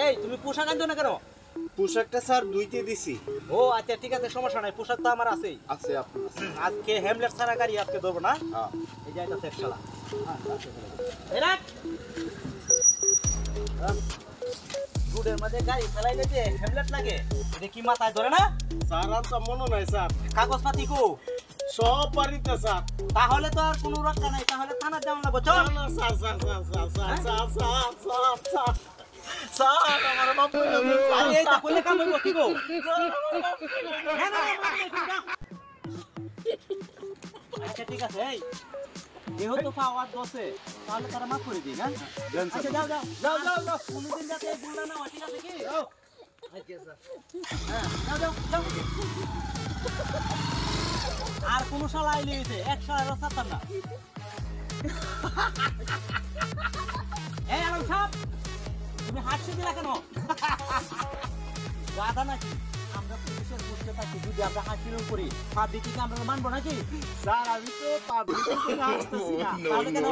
এই তুমি পোশাক আনছো না কেন? পোশাকটা স্যার দুইতে দিছি। ও আচ্ছা ঠিক আছে, সমস্যা নাই, পোশাক তো আমার আছেই। আছে আপনার? আজকে হেমলেট ছাড়া গাড়ি আজকে ধরবো না। হ্যাঁ এই যে এটা সেট শালা। এই রাখ। রোডের মধ্যে গাড়ি চালাইলে যে হেমলেট লাগে, এটা কি মাথায় ধরে না? স্যার আর তো মনে নাই স্যার। কাগজপাতি কো সব বাড়িতে স্যার। তাহলে তো আর কোনো রক্ষা নাই, তাহলে থানার যাওয়া লাগবে। চল না sir sir sir sir sir sir sir sir sir sir আমার বাপু আরে এই তো কইলে কাম হইব কি গো? আচ্ছা ঠিক আছে, এই যেহেতু পাওয়ার দশে তাহলে তারা মাফ করে দিই না? আচ্ছা যাও যাও যাও যাও যাও, কোনোদিন যাতে এই ভুলটা না হয়, ঠিক আছে কি? আচ্ছা স্যার, হ্যাঁ যাও যাও যাও। আর কোনো শালা আইলে হয়েছে, এক শালা সাতার না। এই আলম সাহেব, তুমি হাসি দিলা কেন? গাধা নাকি? আমরা পুলিশের বুঝতে থাকি, যদি আমরা হাসির করি পাবলিক কি আমরা মানবো নাকি? স্যার আমি তো পাবলিক আসতেছি না, তাহলে কেন?